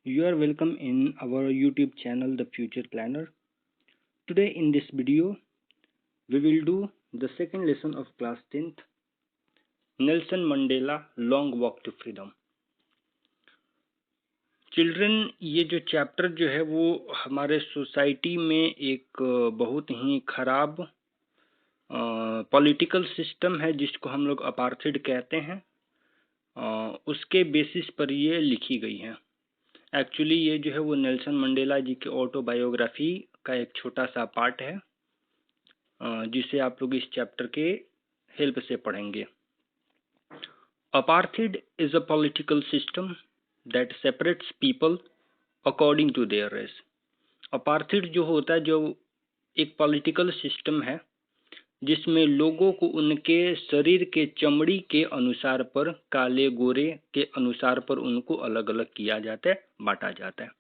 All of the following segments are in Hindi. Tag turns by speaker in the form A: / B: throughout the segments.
A: You are welcome in our YouTube channel The Future Planner. Today in this video we will do the second lesson of class 10th, Nelson Mandela Long Walk to Freedom. Children, ये जो चैप्टर जो है वो हमारे सोसाइटी में एक बहुत ही खराब पॉलिटिकल सिस्टम है जिसको हम लोग अपार्थाइड कहते हैं। उसके बेसिस पर ये लिखी गई है। एक्चुअली ये जो है वो नेल्सन मंडेला जी के ऑटोबायोग्राफी का एक छोटा सा पार्ट है जिसे आप लोग इस चैप्टर के हेल्प से पढ़ेंगे। Apartheid is a political system that separates people according to their race. Apartheid जो होता है, जो एक पॉलिटिकल सिस्टम है जिसमें लोगों को उनके शरीर के चमड़ी के अनुसार पर, काले गोरे के अनुसार पर उनको अलग अलग किया जाता है, बांटा जाता है।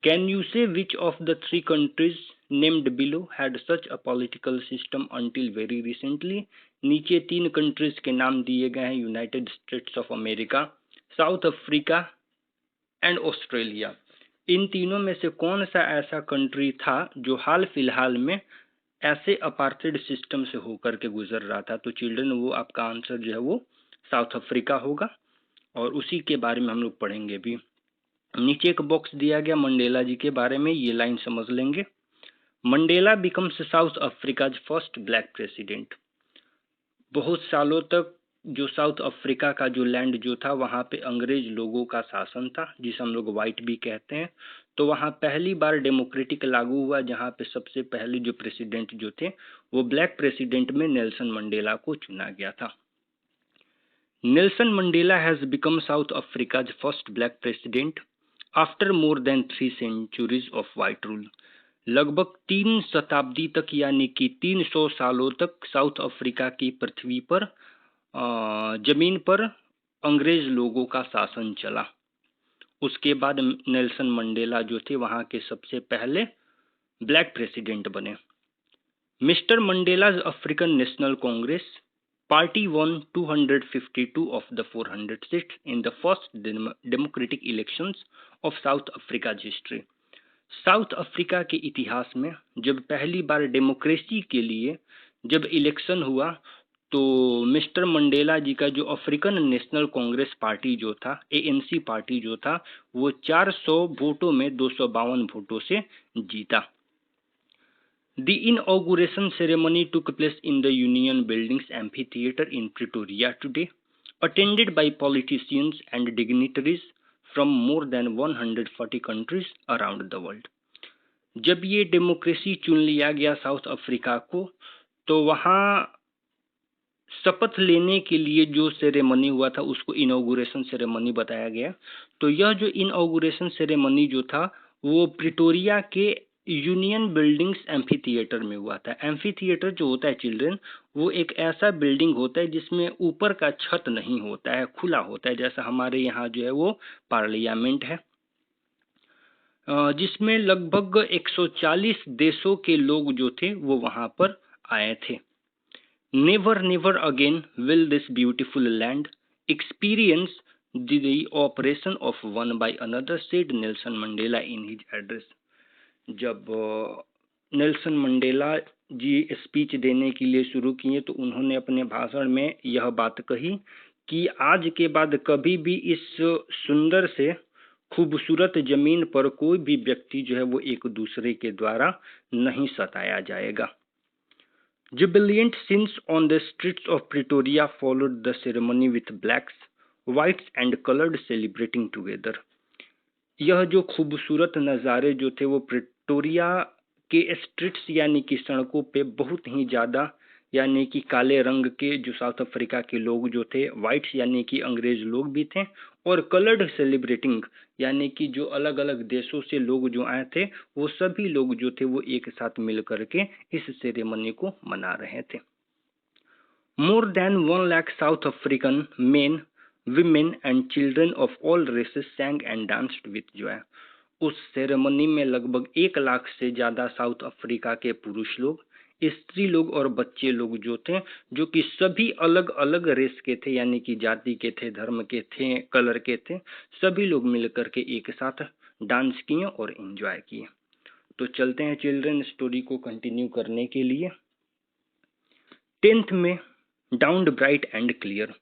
A: Can you say which of the three countries named below had such a political system until very recently? नीचे 3 कंट्रीज के नाम दिए गए हैं, United States of America, South Africa and Australia. इन तीनों में से कौन सा ऐसा कंट्री था जो हाल फिलहाल में ऐसे अपार्थाइड सिस्टम से होकर के गुजर रहा था? तो चिल्ड्रन, वो आपका आंसर जो है वो साउथ अफ्रीका होगा और उसी के बारे में हम लोग पढ़ेंगे भी। नीचे एक बॉक्स दिया गया मंडेला जी के बारे में, ये लाइन समझ लेंगे। Mandela becomes south Africa's first black president. बहुत सालों तक जो साउथ अफ्रीका का जो लैंड जो था वहाँ पे अंग्रेज लोगों का शासन था, जिसे हम लोग वाइट भी कहते हैं। तो वहाँ पहली बार डेमोक्रेटिक लागू हुआ, जहाँ पे सबसे पहले जो प्रेसिडेंट जो थे वो ब्लैक प्रेसिडेंट में नेल्सन मंडेला को चुना गया था। Nelson Mandela has become South Africa's first black president after more than 3 centuries of white rule. लगभग 3 शताब्दी तक यानी कि 300 सालों तक साउथ अफ्रीका की पृथ्वी पर जमीन पर अंग्रेज लोगों का शासन चला। उसके बाद नेल्सन मंडेला जो थे वहां के सबसे पहले ब्लैक प्रेसिडेंट बने। Mister Mandela's African national Congress party won 252 of the 400 seats in the first democratic elections of South Africa's history. South Africa के इतिहास में जब पहली बार डेमोक्रेसी के लिए जब इलेक्शन हुआ तो मिस्टर मंडेला जी का जो अफ्रीकन नेशनल कांग्रेस पार्टी जो था, एएनसी पार्टी जो था, वो 400 वोटों में 252 वोटों से जीता। The inauguration ceremony took place in the Union Buildings Amphitheatre in Pretoria today, attended by politicians and dignitaries from more than 140 countries around the world. जब ये डेमोक्रेसी चुन लिया गया साउथ अफ्रीका को, तो वहाँ शपथ लेने के लिए जो सेरेमनी हुआ था उसको इनॉग्रेशन सेरेमनी बताया गया। तो यह जो इनॉग्रेशन सेरेमनी जो था वो प्रिटोरिया के यूनियन बिल्डिंग्स एम्फी थिएटर में हुआ था। एम्फी थिएटर जो होता है चिल्ड्रन, वो एक ऐसा बिल्डिंग होता है जिसमें ऊपर का छत नहीं होता है, खुला होता है, जैसा हमारे यहाँ जो है वो पार्लियामेंट है, जिसमें लगभग 140 देशों के लोग जो थे वो वहां पर आए थे। Never, never again will this beautiful land experience the operation of one by another, said Nelson Mandela in his address. जब नेल्सन मंडेला जी स्पीच देने के लिए शुरू किए तो उन्होंने अपने भाषण में यह बात कही कि आज के बाद कभी भी इस सुंदर से खूबसूरत जमीन पर कोई भी व्यक्ति जो है वो एक दूसरे के द्वारा नहीं सताया जाएगा। Jubilant scenes on the streets of Pretoria followed the ceremony with blacks, whites and colored celebrating together. यह जो खूबसूरत नज़ारे जो थे वो प्रिटोरिया के स्ट्रीट्स यानी कि सड़कों पे बहुत ही ज़्यादा, यानी कि काले रंग के जो साउथ अफ्रीका के लोग जो थे, वाइट्स यानी कि अंग्रेज लोग भी थे, और कलर्ड सेलिब्रेटिंग यानी कि जो अलग अलग देशों से लोग जो आए थे वो सभी लोग जो थे वो एक साथ मिल करके इस सेरेमनी को मना रहे थे। More than 1 lakh South African men, women and children of all races sang and danced with joy. उस सेरेमनी में लगभग 1 लाख से ज़्यादा साउथ अफ्रीका के पुरुष लोग, स्त्री लोग और बच्चे लोग जो थे, जो कि सभी अलग अलग रेस के थे, यानी कि जाति के थे, धर्म के थे, कलर के थे, सभी लोग मिलकर के एक साथ डांस किए और एंजॉय किए। तो चलते हैं चिल्ड्रन स्टोरी को कंटिन्यू करने के लिए। 10th में डाउन्ड ब्राइट एंड क्लियर।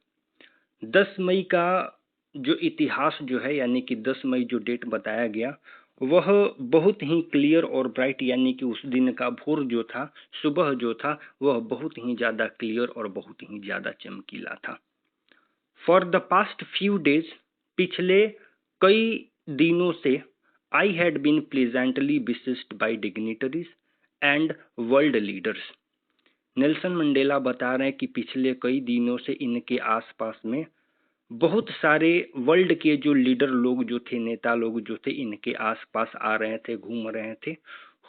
A: 10 मई का जो इतिहास जो है, यानी कि 10 मई जो डेट बताया गया, वह बहुत ही क्लियर और ब्राइट, यानी कि उस दिन का भोर जो था, सुबह जो था, वह बहुत ही ज़्यादा क्लियर और बहुत ही ज़्यादा चमकीला था। For the past few days, पिछले कई दिनों से, I had been pleasantly besieged by dignitaries and world leaders. Nelson Mandela बता रहे हैं कि पिछले कई दिनों से इनके आसपास में बहुत सारे वर्ल्ड के जो लीडर लोग जो थे, नेता लोग जो थे, इनके आसपास आ रहे थे, घूम रहे थे।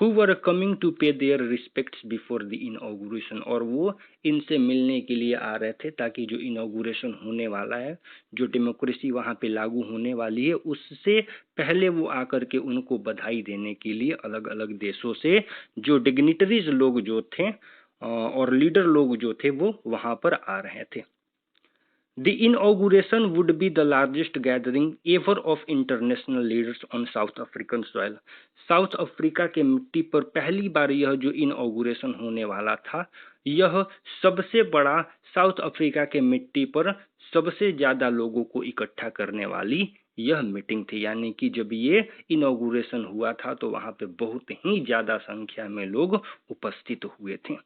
A: Who were coming to pay their respects before the inauguration, और वो इनसे मिलने के लिए आ रहे थे ताकि जो इनॉग्रेशन होने वाला है, जो डेमोक्रेसी वहाँ पे लागू होने वाली है, उससे पहले वो आकर के उनको बधाई देने के लिए अलग अलग देशों से जो डिग्निटरीज लोग जो थे और लीडर लोग जो थे, वो वहाँ पर आ रहे थे। The inauguration would be the largest gathering ever of international leaders on South African soil. South Africa के मिट्टी पर पहली बार यह जो इनॉग्रेशन होने वाला था, यह सबसे बड़ा साउथ अफ्रीका के मिट्टी पर सबसे ज्यादा लोगों को इकट्ठा करने वाली यह मीटिंग थी। यानी कि जब ये इनॉग्रेशन हुआ था तो वहां पे बहुत ही ज्यादा संख्या में लोग उपस्थित हुए थे।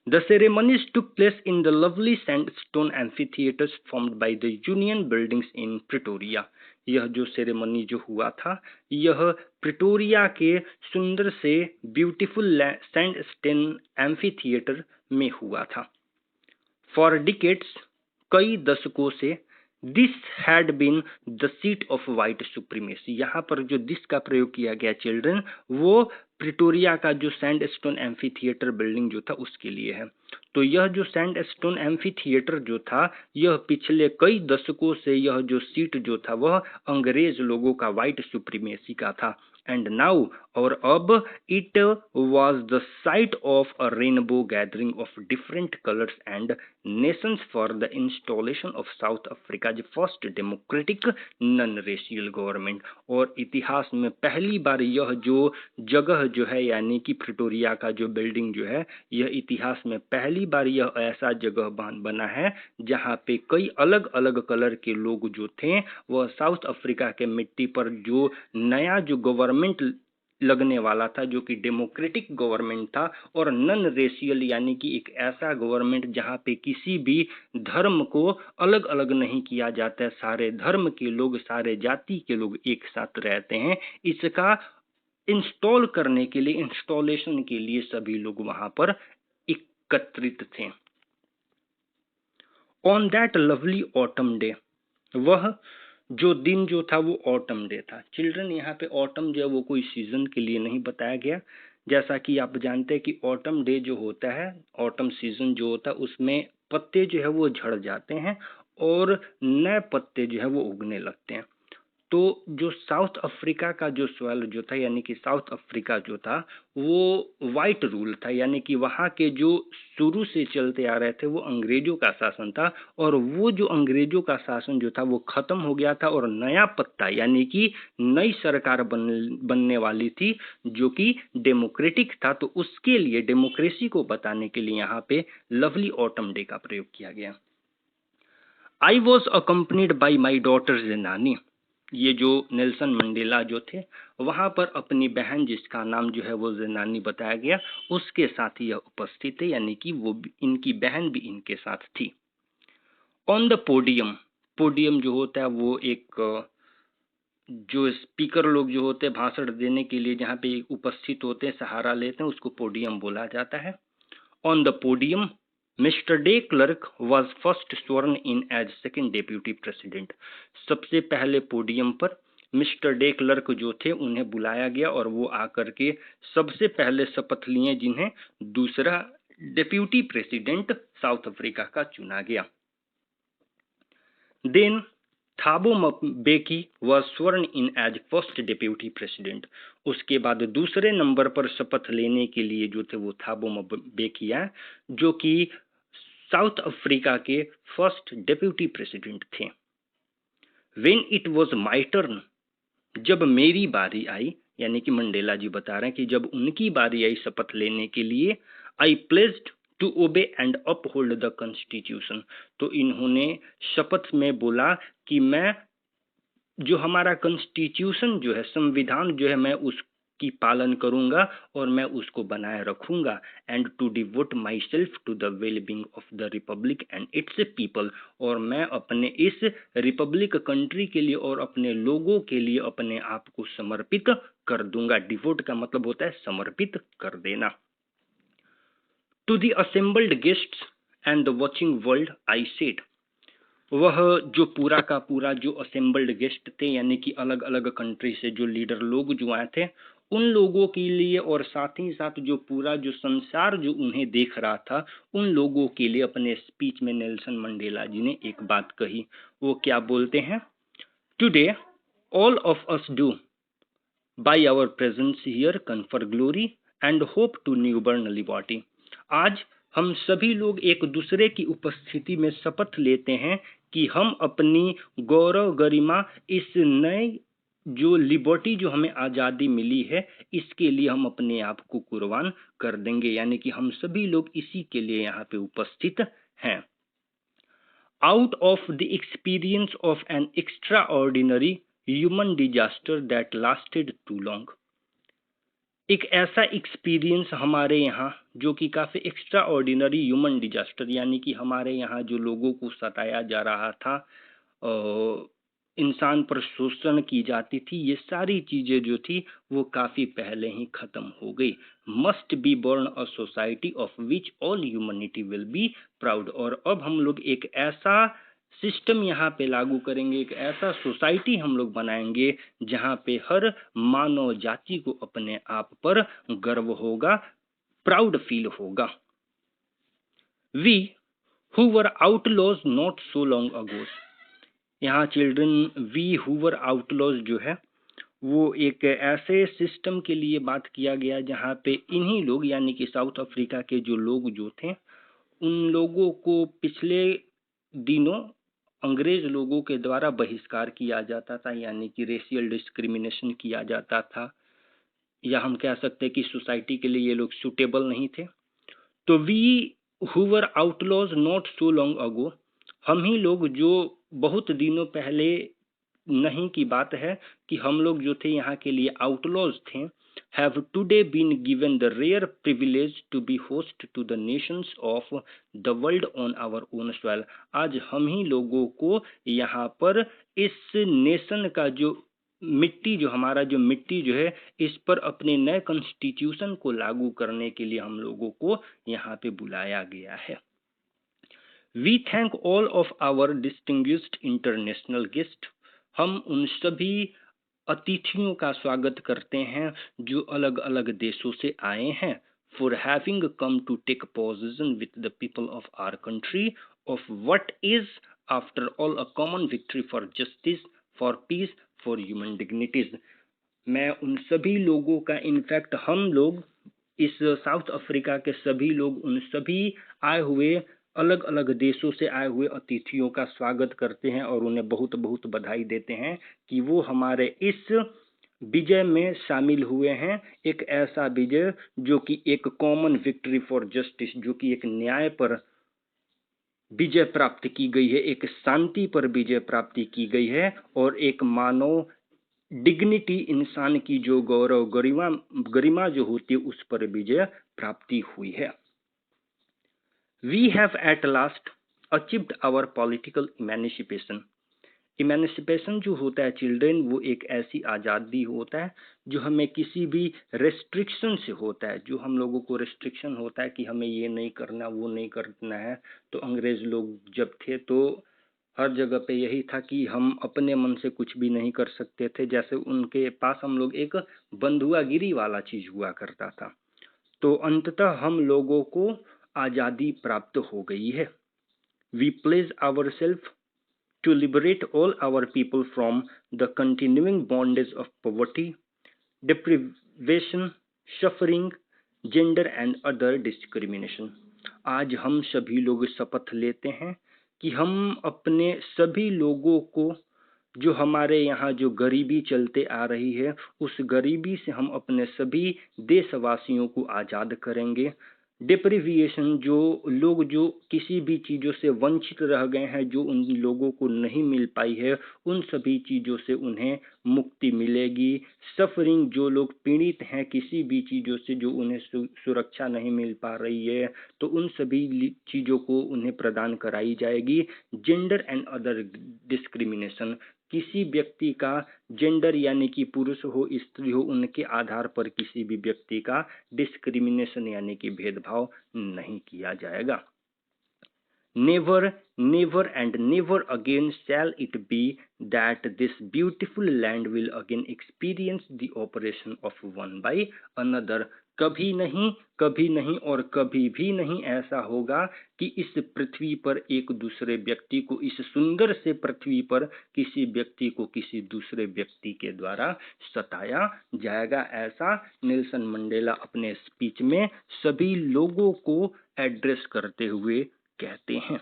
A: The ceremonies took place in the lovely sandstone amphitheaters formed by the Union buildings in Pretoria. यह जो सेरेमनी जो हुआ था, यह प्रिटोरिया के सुंदर से ब्यूटीफुल सैंडस्टोन एम्फीथिएटर में हुआ था। For decades, कई दशकों से, this had been the seat of white supremacy. यहाँ पर जो दिस का प्रयोग किया गया चिल्ड्रन, वो प्रिटोरिया का जो सैंडस्टोन एम्फीथिएटर बिल्डिंग जो था उसके लिए है। तो यह जो सैंडस्टोन एम्फीथिएटर जो था, यह पिछले कई दशकों से यह जो सीट जो था वह अंग्रेज लोगों का वाइट सुप्रीमेसी का था। एंड नाउ, और अब, it was the site of a rainbow gathering of different colors and nations for the installation of South Africa's first democratic non-racial government। और इतिहास में पहली बार यह जो जगह जो है, यानी कि प्रिटोरिया का जो बिल्डिंग जो है, यह इतिहास में पहली बार यह ऐसा जगह बना है जहाँ पे कई अलग अलग कलर के लोग जो थे, वह साउथ अफ्रीका के मिट्टी पर जो नया जो गवर्नमेंट लगने वाला था, जो कि डेमोक्रेटिक गवर्नमेंट था और नन रेशियल, यानी कि एक ऐसा गवर्नमेंट जहां पे किसी भी धर्म को अलग अलग नहीं किया जाता है, सारे धर्म के लोग, सारे जाति के लोग एक साथ रहते हैं, इसका इंस्टॉल करने के लिए, इंस्टॉलेशन के लिए सभी लोग वहां पर एकत्रित थे। On that lovely autumn day, वह जो दिन जो था वो ऑटम डे था। चिल्ड्रन, यहाँ पे ऑटम जो है वो कोई सीजन के लिए नहीं बताया गया। जैसा कि आप जानते हैं कि ऑटम डे जो होता है, ऑटम सीजन जो होता है, उसमें पत्ते जो है वो झड़ जाते हैं और नए पत्ते जो है वो उगने लगते हैं। तो जो साउथ अफ्रीका का जो सॉइल जो था, यानी कि साउथ अफ्रीका जो था, वो वाइट रूल था, यानी कि वहाँ के जो शुरू से चलते आ रहे थे वो अंग्रेजों का शासन था, और वो जो अंग्रेजों का शासन जो था वो खत्म हो गया था और नया पत्ता, यानी कि नई सरकार बनने वाली थी जो कि डेमोक्रेटिक था। तो उसके लिए, डेमोक्रेसी को बताने के लिए यहाँ पे लवली ऑटम डे का प्रयोग किया गया। I was accompanied by my daughter Zenani. ये जो नेल्सन मंडेला जो थे, वहां पर अपनी बहन, जिसका नाम जो है वो ज़ेनानी बताया गया, उसके साथ यह उपस्थित है, यानी कि वो इनकी बहन भी इनके साथ थी। ऑन द पोडियम, पोडियम जो होता है वो एक जो स्पीकर लोग जो होते हैं भाषण देने के लिए जहाँ पे उपस्थित होते हैं, सहारा लेते हैं, उसको पोडियम बोला जाता है। On the podium, Mister de Klerk was first sworn in as second deputy president. सबसे पहले पोडियम पर मिस्टर डे क्लर्क जो थे उन्हें बुलाया गया और वो आकर के सबसे पहले शपथ लिए, जिन्हें दूसरा डेप्यूटी प्रेसिडेंट साउथ अफ्रीका का चुना गया। Then Thabo Mbeki was sworn in as first deputy president। उसके बाद दूसरे नंबर पर शपथ लेने के लिए जो थे वो थाबो म्बेकी, जो कि साउथ अफ्रीका के फर्स्ट डेप्यूटी प्रेसिडेंट थे। When it was my turn, जब मेरी बारी आई, यानी कि मंडेला जी बता रहे हैं कि जब उनकी बारी आई शपथ लेने के लिए, I pledged to obey and uphold the constitution, तो इन्होंने शपथ में बोला कि मैं जो हमारा कॉन्स्टिट्यूशन जो है, संविधान जो है, मैं उसकी पालन करूंगा और मैं उसको बनाए रखूंगा, and to devote myself to the wellbeing of the republic and its people, और मैं अपने इस रिपब्लिक कंट्री के लिए और अपने लोगों के लिए अपने आप को समर्पित कर दूंगा। डिवोट का मतलब होता है समर्पित कर देना। To the assembled guests and the watching world I said, वह जो पूरा का पूरा जो असेंबल्ड गेस्ट थे, यानी कि अलग अलग कंट्री से जो लीडर लोग जो आए थे, उन लोगों के लिए और साथ ही साथ जो पूरा जो संसार जो उन्हें देख रहा था, उन लोगों के लिए अपने स्पीच में नेल्सन मंडेला जी ने एक बात कही। वो क्या बोलते हैं? Today all of us do by our presence here confer glory and hope to newborn liberty. आज हम सभी लोग एक दूसरे की उपस्थिति में शपथ लेते हैं कि हम अपनी गौरव गरिमा, इस नए जो लिबर्टी जो हमें आज़ादी मिली है, इसके लिए हम अपने आप को कुर्बान कर देंगे, यानी कि हम सभी लोग इसी के लिए यहाँ पे उपस्थित हैं। Out of the experience of an extraordinary human disaster that lasted too long, एक ऐसा एक्सपीरियंस हमारे यहाँ जो कि काफ़ी एक्स्ट्रा ऑर्डिनरी ह्यूमन डिजास्टर, यानी कि हमारे यहाँ जो लोगों को सताया जा रहा था, इंसान पर शोषण की जाती थी, ये सारी चीज़ें जो थी वो काफ़ी पहले ही ख़त्म हो गई। Must be born a society of which all humanity will be proud, और अब हम लोग एक ऐसा सिस्टम यहाँ पे लागू करेंगे, एक ऐसा सोसाइटी हम लोग बनाएंगे जहाँ पे हर मानव जाति को अपने आप पर गर्व होगा, प्राउड फील होगा। We who were outlaws not so long ago, यहाँ children we who were outlaws जो है वो एक ऐसे सिस्टम के लिए बात किया गया जहाँ पे इन्हीं लोग, यानी कि साउथ अफ्रीका के जो लोग जो थे, उन लोगों को पिछले दिनों अंग्रेज लोगों के द्वारा बहिष्कार किया जाता था, यानी कि रेशियल डिस्क्रिमिनेशन किया जाता था, या हम कह सकते हैं कि सोसाइटी के लिए ये लोग सूटेबल नहीं थे। तो we who were outlaws not so long ago, हम ही लोग जो बहुत दिनों पहले नहीं की बात है कि हम लोग जो थे यहाँ के लिए आउटलॉज थे, have today been given the rare privilege to be host to the nations of the world on our own soil। आज हम ही लोगों को यहाँ पर इस नेशन का जो मिट्टी, जो हमारा जो मिट्टी जो है, इस पर अपने नए कॉन्स्टिट्यूशन को लागू करने के लिए हम लोगों को यहाँ पे बुलाया गया है। We thank all of our distinguished international guest, हम उन सभी अतिथियों का स्वागत करते हैं जो अलग अलग देशों से आए हैं। For having come to take position with the people of our country of what is after all a common victory for justice, for peace, for human dignities. मैं उन सभी लोगों का, इनफैक्ट हम लोग इस साउथ अफ्रीका के सभी लोग, उन सभी आए हुए अलग अलग देशों से आए हुए अतिथियों का स्वागत करते हैं और उन्हें बहुत बहुत बधाई देते हैं कि वो हमारे इस विजय में शामिल हुए हैं। एक ऐसा विजय जो कि एक कॉमन विक्ट्री फॉर जस्टिस, जो कि एक न्याय पर विजय प्राप्त की गई है, एक शांति पर विजय प्राप्ति की गई है, और एक मानव डिग्निटी, इंसान की जो गौरव गरिमा जो होती है, उस पर विजय प्राप्ति हुई है। We have at last achieved our political emancipation. Emancipation जो होता है चिल्ड्रन, वो एक ऐसी आज़ादी होता है जो हमें किसी भी रेस्ट्रिक्शन से होता है। जो हम लोगों को रेस्ट्रिक्शन होता है कि हमें ये नहीं करना, वो नहीं करना है, तो अंग्रेज लोग जब थे तो हर जगह पे यही था कि हम अपने मन से कुछ भी नहीं कर सकते थे। जैसे उनके पास हम लोग एक बंधुआगिरी वाला चीज हुआ करता था। तो अंततः हम लोगों को आज़ादी प्राप्त हो गई है। We pledge ourself to liberate all our people from the continuing bondage of poverty, deprivation, suffering, gender and other discrimination। आज हम सभी लोग शपथ लेते हैं कि हम अपने सभी लोगों को, जो हमारे यहाँ जो गरीबी चलते आ रही है, उस गरीबी से हम अपने सभी देशवासियों को आज़ाद करेंगे। डिप्रिविएशन, जो लोग जो किसी भी चीज़ों से वंचित रह गए हैं, जो उन लोगों को नहीं मिल पाई है, उन सभी चीज़ों से उन्हें मुक्ति मिलेगी। सफरिंग, जो लोग पीड़ित हैं किसी भी चीज़ों से, जो उन्हें सुरक्षा नहीं मिल पा रही है, तो उन सभी चीज़ों को उन्हें प्रदान कराई जाएगी। जेंडर एंड अदर डिस्क्रिमिनेशन, किसी व्यक्ति का जेंडर यानी कि पुरुष हो स्त्री हो, उनके आधार पर किसी भी व्यक्ति का डिस्क्रिमिनेशन यानी कि भेदभाव नहीं किया जाएगा। Never, never and never again shall it be that this beautiful land will again experience the oppression of one by another। कभी नहीं और कभी भी नहीं ऐसा होगा कि इस पृथ्वी पर एक दूसरे व्यक्ति को, इस सुंदर से पृथ्वी पर किसी व्यक्ति को किसी दूसरे व्यक्ति के द्वारा सताया जाएगा। ऐसा नेल्सन मंडेला अपने स्पीच में सभी लोगों को एड्रेस करते हुए कहते हैं।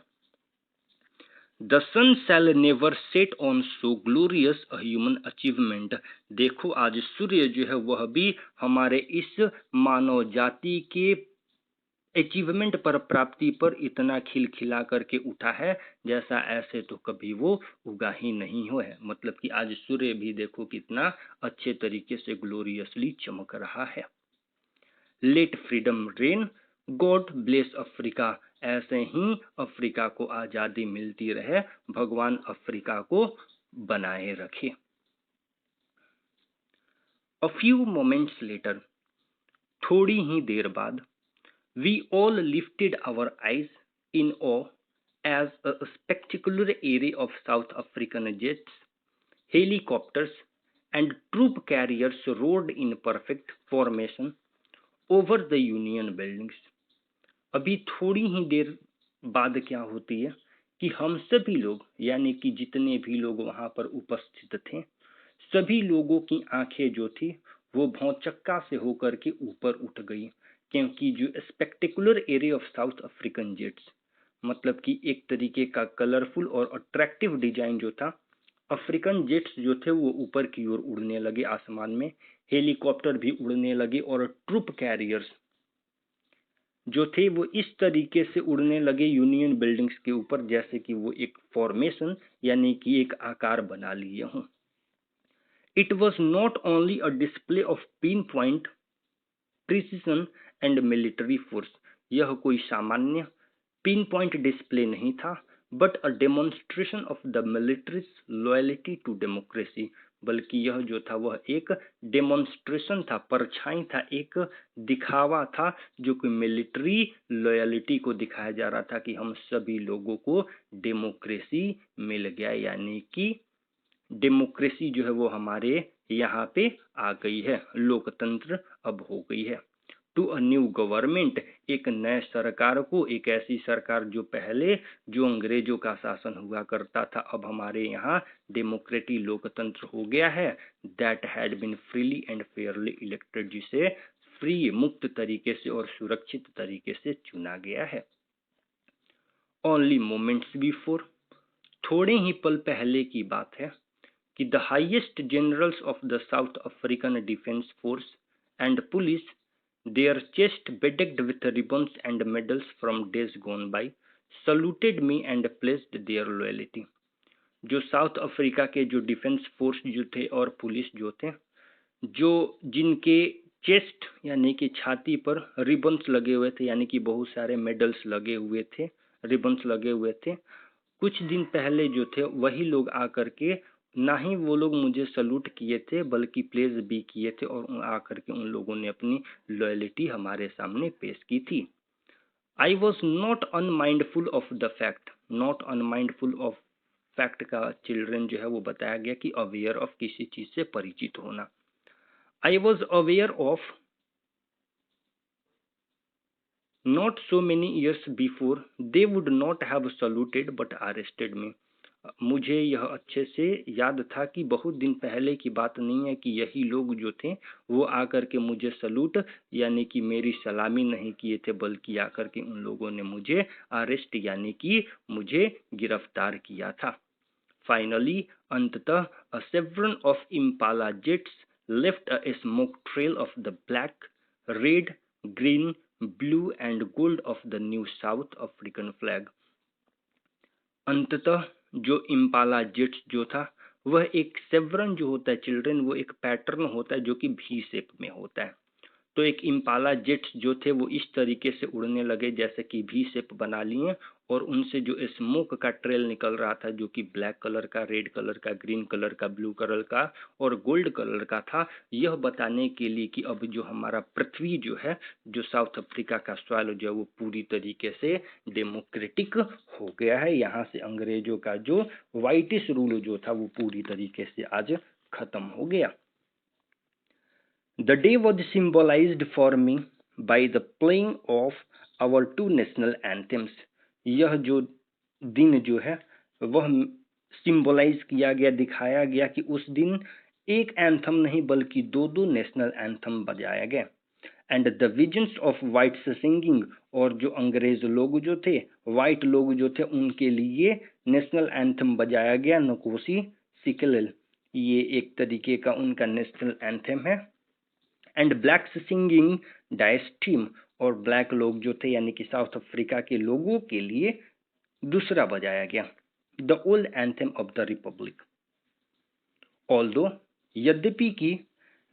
A: The sun shall never set on so glorious a human achievement। देखो आज सूर्य जो है वह भी हमारे इस मानव जाति के अचीवमेंट पर, प्राप्ति पर इतना खिलखिला करके उठा है जैसा ऐसे तो कभी वो उगा ही नहीं हुआ है। मतलब कि आज सूर्य भी देखो कितना अच्छे तरीके से ग्लोरियसली चमक रहा है। Let freedom reign, God bless Africa. ऐसे ही अफ्रीका को आजादी मिलती रहे, भगवान अफ्रीका को बनाए रखे। अ फ्यू मोमेंट्स लेटर, थोड़ी ही देर बाद, we all lifted our eyes in awe as a spectacular array of South African jets, helicopters and troop carriers rode in perfect formation over the Union buildings। अभी थोड़ी ही देर बाद क्या होती है कि हम सभी लोग यानी कि जितने भी लोग वहां पर उपस्थित थे, सभी लोगों की आंखें जो थी वो भौचक्का से होकर के ऊपर उठ गई, क्योंकि जो spectacular area of south African jets, मतलब कि एक तरीके का कलरफुल और अट्रैक्टिव डिजाइन जो था, अफ्रीकन जेट्स जो थे वो ऊपर की ओर उड़ने लगे आसमान में, हेलीकॉप्टर भी उड़ने लगे और ट्रूप कैरियर्स जो थे वो इस तरीके से उड़ने लगे यूनियन बिल्डिंग्स के ऊपर जैसे कि वो एक फॉर्मेशन यानी कि एक आकार बना लिए हों। It was not only a display of pinpoint precision and military force, यह कोई सामान्य पिन पॉइंट डिस्प्ले नहीं था, but a demonstration of the military's loyalty to democracy, बल्कि यह जो था वह एक डेमोन्स्ट्रेशन था, परछाई था, एक दिखावा था जो कि मिलिट्री लॉयल्टी को दिखाया जा रहा था कि हम सभी लोगों को डेमोक्रेसी मिल गया, यानी कि डेमोक्रेसी जो है वो हमारे यहाँ पे आ गई है, लोकतंत्र अब हो गई है। टू अ न्यू गवर्नमेंट, एक नए सरकार को, एक ऐसी सरकार जो पहले जो अंग्रेजों का शासन हुआ करता था अब हमारे यहाँ डेमोक्रेटिक लोकतंत्र हो गया है। That had been freely and fairly elected, जिसे फ्री मुक्त तरीके से और सुरक्षित तरीके से चुना गया है। ओनली मोमेंट्स बिफोर, थोड़े ही पल पहले की बात है कि the highest generals of the south African defence force and police, their chest bedecked with ribbons and medals from days gone by, saluted me and pledged their loyalty। जो साउथ अफ्रीका के जो डिफेंस फोर्स जो थे और पुलिस जो थे, जो जिनके चेस्ट यानी कि छाती पर रिबन्स लगे हुए थे, यानी कि बहुत सारे मेडल्स लगे हुए थे, रिबन्स लगे हुए थे, कुछ दिन पहले जो थे वही लोग आकर के ना ही वो लोग मुझे सल्यूट किए थे बल्कि प्लेज भी किए थे, और आकर के उन लोगों ने अपनी लॉयल्टी हमारे सामने पेश की थी। I was not unmindful of the fact, not unmindful of fact का चिल्ड्रन जो है वो बताया गया कि अवेयर ऑफ किसी चीज से परिचित होना। I was aware of not so many years before they would not have saluted but arrested me। मुझे यह अच्छे से याद था कि बहुत दिन पहले की बात नहीं है कि यही लोग जो थे वो आकर के मुझे सलूट यानी कि मेरी सलामी नहीं किए थे, बल्कि आकर के उन लोगों ने मुझे अरेस्ट यानी कि मुझे गिरफ्तार किया था। फाइनली, अंततः, a chevron of Impala jets left a smoke trail of the black, red, green, blue and gold of the new South African flag. अंततः जो इम्पाला जेट्स जो था वह एक सेवरन जो होता है चिल्ड्रन, वो एक पैटर्न होता है जो कि भी शेप में होता है। तो एक इम्पाला जेट्स जो थे वो इस तरीके से उड़ने लगे जैसे कि भी शेप बना लिए, और उनसे जो स्मोक का ट्रेल निकल रहा था जो कि ब्लैक कलर का, रेड कलर का, ग्रीन कलर का, ब्लू कलर का और गोल्ड कलर का था, यह बताने के लिए कि अब जो हमारा पृथ्वी जो है, जो साउथ अफ्रीका का सॉइल जो है वो पूरी तरीके से डेमोक्रेटिक हो गया है। यहाँ से अंग्रेजों का जो व्हाइटिश रूल जो था वो पूरी तरीके से आज खत्म हो गया। The day was symbolized for me by the playing of our two national anthems. यह जो दिन जो है वह सिंबलाइज किया गया, दिखाया गया कि उस दिन एक एंथम नहीं बल्कि दो दो नेशनल एंथम बजाया गया। And the visions of whites singing, और जो अंग्रेज लोग जो थे, वाइट लोग जो थे, उनके लिए नेशनल एंथम बजाया गया, नकोसी सिकलेल। ये एक तरीके का उनका नेशनल एंथम है। एंड ब्लैक्स सिंगिंग डायस्टीम, और ब्लैक लोग जो थे यानी कि साउथ अफ्रीका के लोगों के लिए दूसरा बजाया गया, the old anthem of the republic. Although, यद्यपि कि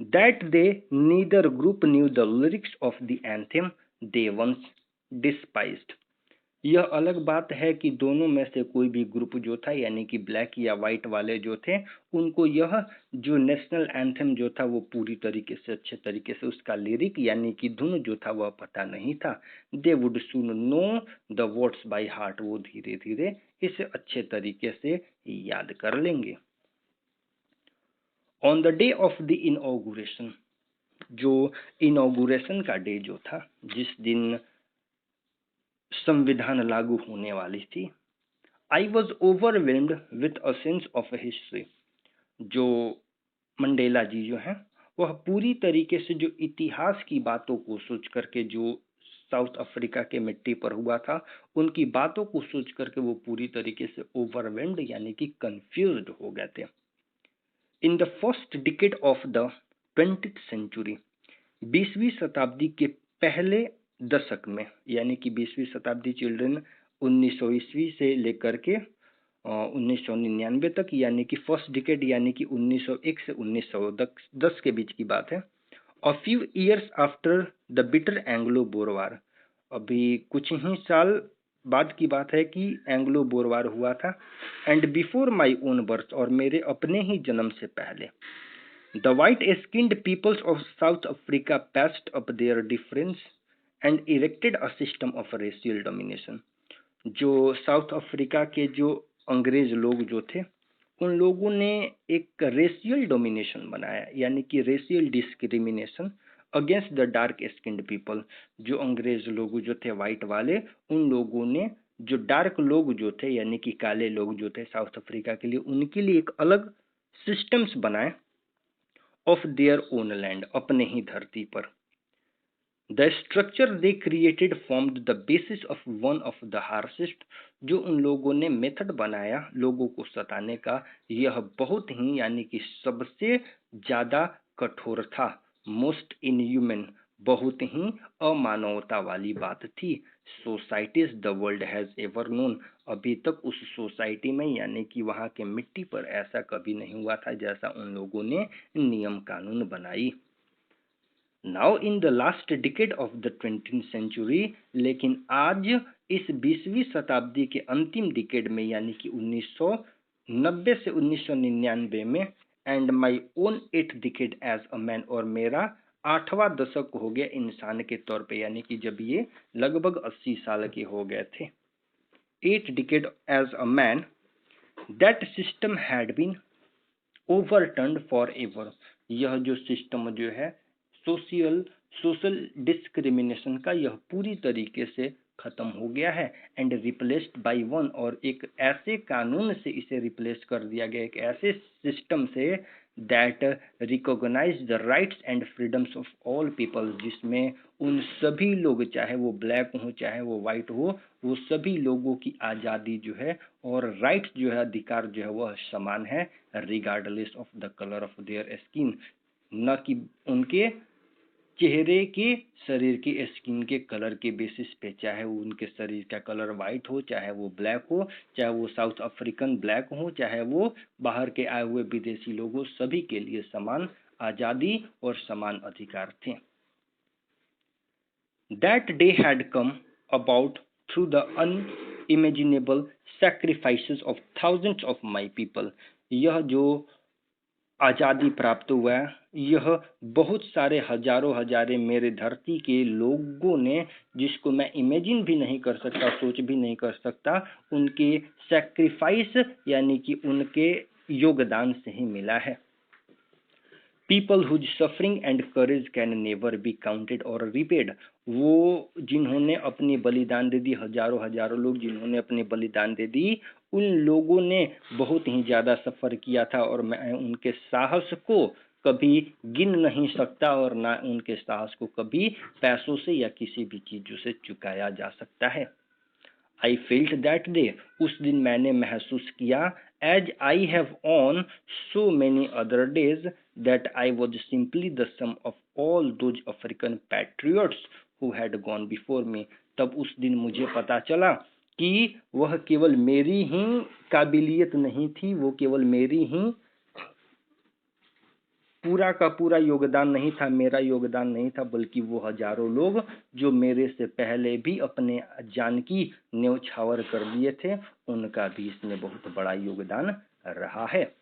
A: that they neither group knew the lyrics of the anthem they once despised. यह अलग बात है कि दोनों में से कोई भी ग्रुप जो था यानी कि ब्लैक या वाइट वाले जो थे, उनको यह जो नेशनल एंथम जो था वो पूरी तरीके से अच्छे तरीके से उसका लिरिक यानी कि धुन जो था वह पता नहीं था। They would soon know the words by heart, वो धीरे धीरे इसे अच्छे तरीके से याद कर लेंगे। On the day of the inauguration, जो इनॉग्रेशन का डे जो था, जिस दिन संविधान लागू होने वाली थी, I was overwhelmed with a sense of history. जो मंडेला जी जो हैं वह पूरी तरीके से जो इतिहास की बातों को सोच करके, जो साउथ अफ्रीका के मिट्टी पर हुआ था उनकी बातों को सोच करके वो पूरी तरीके से ओवरवेल्म्ड यानी कि कंफ्यूज्ड हो गए थे। In the first decade of the 20th century, 20वीं शताब्दी के पहले दशक में, यानी कि 20वीं शताब्दी चिल्ड्रन 1900 ईस्वी से लेकर के 1999 तक, यानी कि फर्स्ट डिकेड यानी कि 1901 से 1910 के बीच की बात है। A few years after the bitter Anglo Boer war, अभी कुछ ही साल बाद की बात है कि एंग्लो बोर वार हुआ था। And before my own birth, और मेरे अपने ही जन्म से पहले, the white skinned peoples of South Africa patched up their difference and erected a system of racial domination. जो साउथ अफ्रीका के जो अंग्रेज लोग जो थे, उन लोगों ने एक रेशियल डोमिनेशन बनाया, यानी कि racial discrimination against the dark skinned people. जो अंग्रेज लोग जो थे वाइट वाले, उन लोगों ने जो डार्क लोग जो थे यानी कि काले लोग जो थे साउथ अफ्रीका के लिए, उनके लिए एक अलग सिस्टम्स बनाए ऑफ देयर ओन लैंड, अपने ही धरती पर। The structure they created formed the basis of one of the harshest, जो उन लोगों ने मेथड बनाया लोगों को सताने का, यह बहुत ही यानी कि सबसे ज्यादा कठोर था, मोस्ट इनह्यूमन, बहुत ही अमानवता वाली बात थी। Societies the world has ever known, अभी तक उस सोसाइटी में यानी कि वहाँ के मिट्टी पर ऐसा कभी नहीं हुआ था जैसा उन लोगों ने नियम कानून बनाई। Now in the last decade of the 20th century, लेकिन आज इस 20वीं शताब्दी के अंतिम डिकेड में यानी कि 1990 से 1999 में, and my own 8th decade as a man, और मेरा 8वां दशक हो गया इंसान के तौर पे, यानी कि जब ये लगभग 80 साल के हो गए थे। 8th decade as a man, that system had been overturned forever. यह जो सिस्टम जो है सोशल डिस्क्रिमिनेशन का, यह पूरी तरीके से खत्म हो गया है, एंड रिप्लेस्ड बाय वन, और एक ऐसे कानून से इसे रिप्लेस कर दिया गया, एक ऐसे सिस्टम से that recognise the rights and freedoms of all people, जिसमें उन सभी लोग, चाहे वो ब्लैक हो चाहे वो वाइट हो, वो सभी लोगों की आज़ादी जो है और राइट्स जो है, अधिकार जो है, वह समान है, regardless of the colour of their skin, न कि उनके चेहरे के, शरीर के स्किन के कलर के बेसिस पे, चाहे वो उनके शरीर का कलर वाइट हो, चाहे वो ब्लैक हो, चाहे वो साउथ अफ्रीकन ब्लैक हो, चाहे वो बाहर के आए हुए विदेशी लोग हो, सभी के लिए समान आज़ादी और समान अधिकार थे। That day had come about through the unimaginable sacrifices of thousands of my people. यह जो आज़ादी प्राप्त हुआ, यह बहुत सारे हजारों हजारे मेरे धरती के लोगों ने, जिसको मैं इमेजिन भी नहीं कर सकता, सोच भी नहीं कर सकता, उनके सैक्रिफाइस यानी कि उनके योगदान से ही मिला है। People whose suffering and courage can never be counted और रिपेड, वो जिन्होंने अपनी बलिदान दे दी, हजारों हजारों लोग जिन्होंने अपनी बलिदान दे दी, उन लोगों ने बहुत ही ज़्यादा सफ़र किया था, और मैं उनके साहस को कभी गिन नहीं सकता, और ना उनके साहस को कभी पैसों से या किसी भी चीज़ों से चुकाया जा सकता है। I felt that day, उस दिन मैंने महसूस किया, as I have on so many other days, that I was simply the sum of all those African patriots who had gone before me. तब उस दिन मुझे पता चला कि वह केवल मेरी ही काबिलियत नहीं थी, वो केवल मेरी ही पूरा का पूरा योगदान नहीं था, मेरा योगदान नहीं था, बल्कि वो हजारों लोग जो मेरे से पहले भी अपने जान की न्यौछावर कर दिए थे, उनका भी इसमें बहुत बड़ा योगदान रहा है।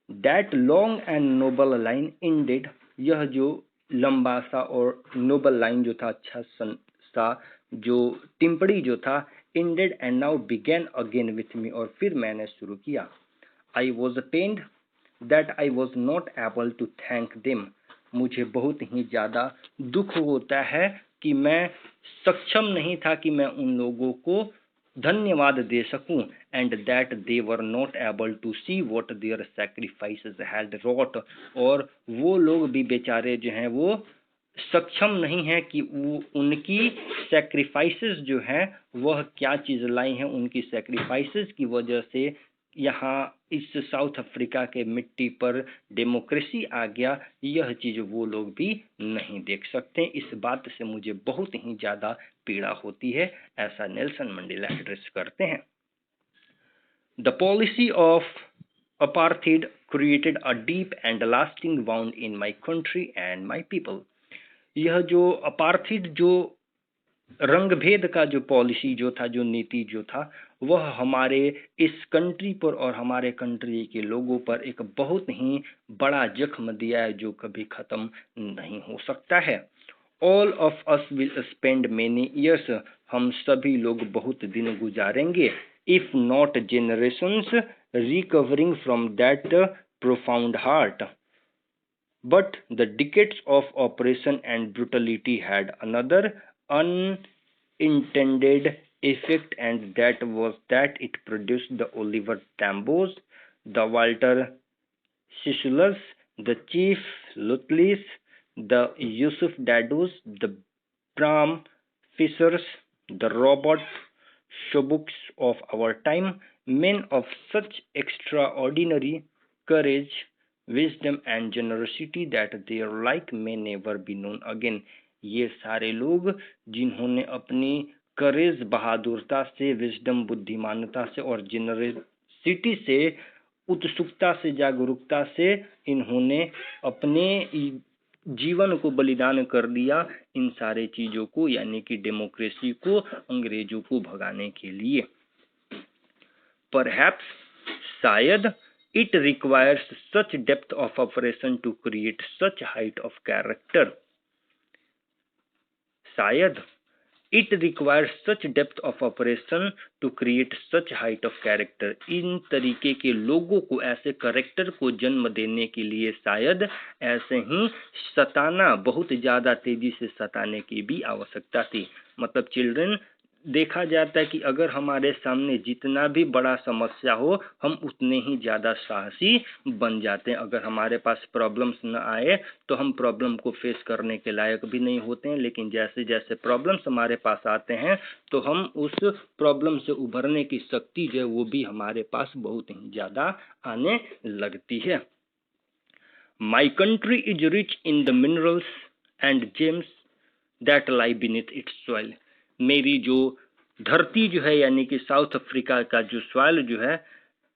A: That long and noble line ended, यह जो लंबा सा और नोबल लाइन जो था, अच्छा सा जो टिप्पणी जो था, ended and now began again with me, और फिर मैंने शुरू किया। I was pained that I was not able to thank them, मुझे बहुत ही ज़्यादा दुख होता है कि मैं सक्षम नहीं था कि मैं उन लोगों को धन्यवाद दे सकूं, and that they were not able to see what their sacrifices had wrought, और वो लोग भी बेचारे जो हैं वो सक्षम नहीं है कि वो उनकी सैक्रिफाइसेस जो हैं वह क्या चीज़ लाई हैं, उनकी सैक्रिफाइसेस की वजह से यहाँ इस साउथ अफ्रीका के मिट्टी पर डेमोक्रेसी आ गया, यह चीज़ वो लोग भी नहीं देख सकते। इस बात से मुझे बहुत ही ज़्यादा पीड़ा होती है, ऐसा नेल्सन मंडेला एड्रेस करते हैं। The policy of apartheid created a deep and lasting wound in my country and my people. यह जो अपार्थिड जो रंग भेद का जो पॉलिसी जो था, जो नीति जो था, वह हमारे इस कंट्री पर और हमारे कंट्री के लोगों पर एक बहुत ही बड़ा जख्म दिया है, जो कभी खत्म नहीं हो सकता है। All of us will spend many years, हम सभी लोग बहुत दिन गुजारेंगे, if not generations recovering from that profound hurt, but the decades of oppression and brutality had another unintended effect, and that was that it produced the Oliver Tambos, the Walter Sisulu, the Chief Lutlis, the Yusuf Dadus, the Bram Fishers, the Robert Shobuks of our time, men of such extraordinary courage, wisdom and generosity that their like may never be known again. ये सारे लोग जिन्होंने अपनी करेज बहादुरता से, विजडम बुद्धिमानता से और जेनरसिटी से, उत्सुकता से, जागरूकता से इन्होंने अपने जीवन को बलिदान कर दिया इन सारे चीज़ों को, यानी कि डेमोक्रेसी को, अंग्रेजों को भगाने के लिए। Perhaps, शायद, it requires such depth of operation to create such height of character. शायद it requires such depth of operation to create such height of character. इन तरीके के लोगों को, ऐसे करेक्टर को जन्म देने के लिए शायद ऐसे ही सताना, बहुत ज़्यादा तेजी से सताने की भी आवश्यकता थी। मतलब चिल्ड्रन, देखा जाता है कि अगर हमारे सामने जितना भी बड़ा समस्या हो हम उतने ही ज़्यादा साहसी बन जाते हैं। अगर हमारे पास प्रॉब्लम्स न आए तो हम प्रॉब्लम को फेस करने के लायक भी नहीं होते हैं, लेकिन जैसे जैसे प्रॉब्लम्स हमारे पास आते हैं तो हम उस प्रॉब्लम से उभरने की शक्ति जो है वो भी हमारे पास बहुत ही ज़्यादा आने लगती है। My country is rich in the minerals and James that lie beneath it's soil. मेरी जो धरती जो है यानी कि साउथ अफ्रीका का जो सॉइल जो है,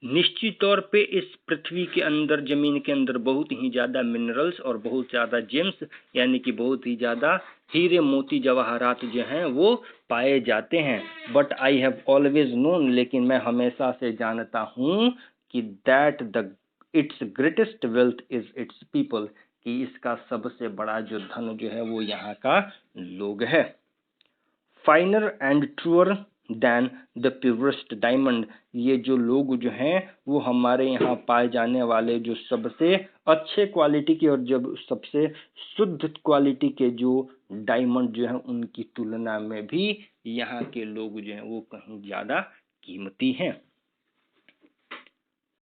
A: निश्चित तौर पे इस पृथ्वी के अंदर, जमीन के अंदर बहुत ही ज़्यादा मिनरल्स और बहुत ज़्यादा जेम्स यानी कि बहुत ही ज़्यादा हीरे मोती जवाहरात जो हैं वो पाए जाते हैं। But I have always known, लेकिन मैं हमेशा से जानता हूँ कि that the it's greatest wealth is it's people, कि इसका सबसे बड़ा जो धन जो है वो यहाँ का लोग है। Finer and truer than the purest diamond, ये जो लोग जो हैं वो हमारे यहाँ पाए जाने वाले जो सबसे अच्छे क्वालिटी के और जब सबसे शुद्ध क्वालिटी के जो डायमंड जो है उनकी तुलना में भी यहाँ के लोग जो हैं वो कहीं ज़्यादा कीमती हैं।